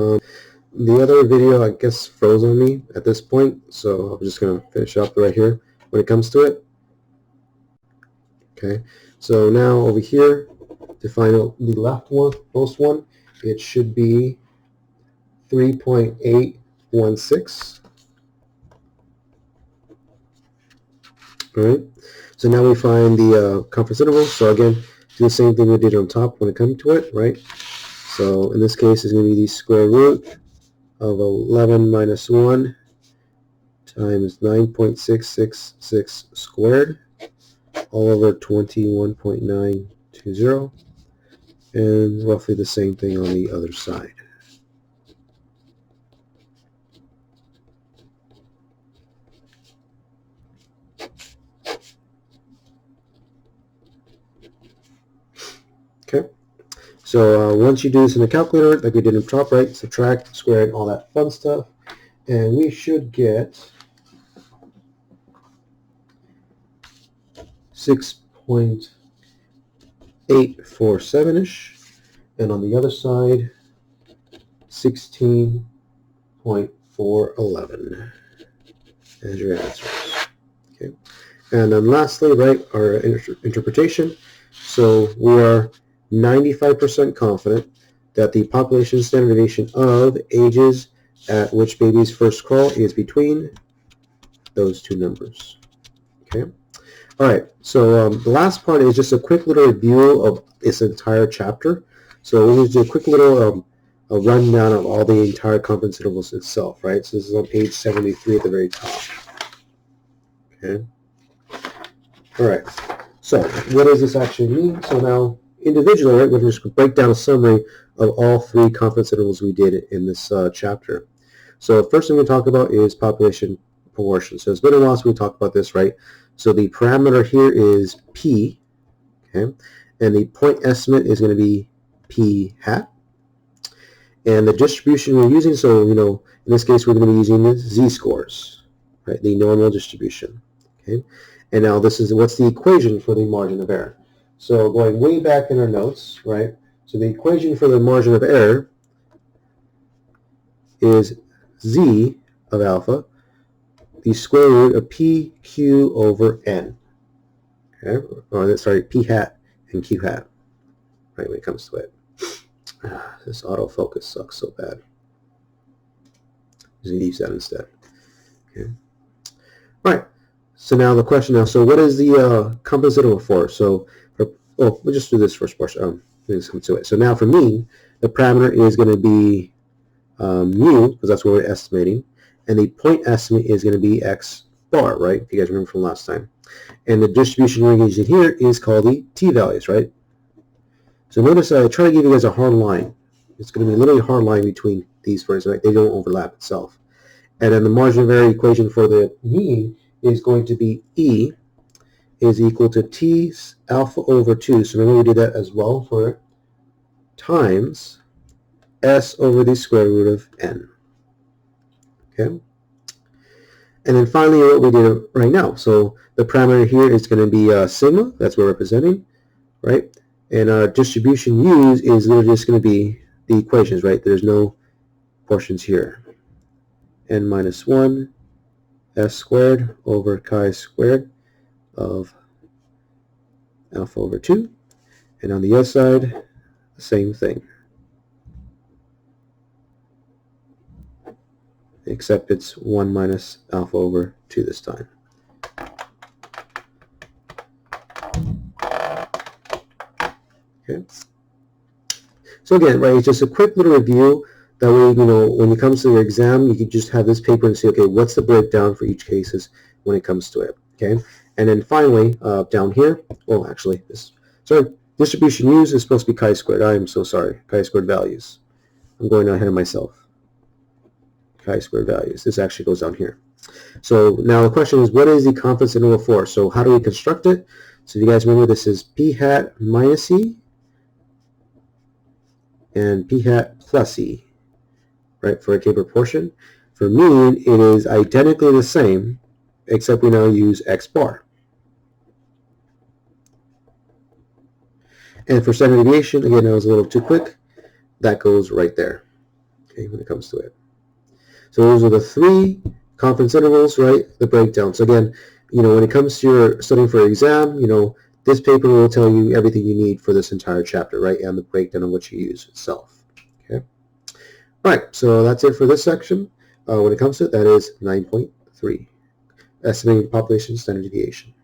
The other video, I guess, froze on me at this point, so I'm just going to finish up right here when it comes to it. Okay, so now over here, to find out the leftmost one, it should be 3.816. All right, so now we find the confidence interval. So again, do the same thing we did on top when it comes to it, right? So in this case, it's going to be the square root of 11 minus 1 times 9.666 squared all over 21.920, and roughly the same thing on the other side. Okay, so once you do this in the calculator, like we did in top, right, subtract, square, and all that fun stuff, and we should get 6.847-ish, and on the other side, 16.411 as your answers. Okay, and then lastly, right, our interpretation. So we are 95% confident that the population standard deviation of ages at which babies first crawl is between those two numbers. Okay. All right. So the last part is just a quick little review of this entire chapter. So we're going to do a quick little a rundown of all the entire confidence intervals itself, right? So this is on page 73 at the very top. Okay. All right. So what does this actually mean? So now individually, right, we'll just break down a summary of all three confidence intervals we did in this chapter. So the first thing we talk about is population proportion. So it's been a while since we talked about this, right? So the parameter here is P, okay, and the point estimate is going to be P hat. And the distribution we're using, so, you know, in this case, we're going to be using the z-scores, right, the normal distribution, okay? And now this is, what's the equation for the margin of error? So going way back in our notes, right, so the equation for the margin of error is z of alpha, the square root of PQ over N, okay? Or sorry, P hat and Q hat, right, when it comes to it. This autofocus sucks so bad. Just use that instead. Okay. All right. So now the question now. So what is the confidence interval for? So we'll just do this first portion. Let's come to it. So now for mean, the parameter is going to be mu, because that's what we're estimating, and the point estimate is going to be x bar, right? If you guys remember from last time. And the distribution we're using here is called the t-values, right? So notice I try to give you guys a hard line. It's going to be literally a hard line between these first, right? They don't overlap itself. And then the margin of error equation for the mean is going to be E is equal to T alpha over 2. So remember we did that as well for times S over the square root of N. Okay. And then finally what we did right now. So the parameter here is going to be sigma. That's what we're representing, right? And our distribution used is literally just going to be the equations, right? There's no portions here. N minus 1 S squared over chi squared of alpha over 2. And on the other side, the same thing. Except it's 1 minus alpha over 2 this time. Okay. So again, right, it's just a quick little review. That way, you know, when it comes to your exam, you can just have this paper and see, okay, what's the breakdown for each cases when it comes to it, okay? And then finally, down here, well, actually, distribution used is supposed to be chi-squared. I am so sorry, chi-squared values. I'm going ahead of myself. Chi-squared values. This actually goes down here. So now the question is, what is the confidence interval for? So how do we construct it? So if you guys remember, this is P hat minus E and P hat plus E, right, for a k proportion. For mean, it is identically the same, except we now use x bar. And for standard deviation, again, that was a little too quick. That goes right there. okay, when it comes to it. So those are the 3 confidence intervals, right? The breakdown. So again, when it comes to your studying for your exam, this paper will tell you everything you need for this entire chapter, right? And the breakdown of what you use itself. Okay. All right. So that's it for this section. When it comes to it, that is 9.3, estimating population standard deviation.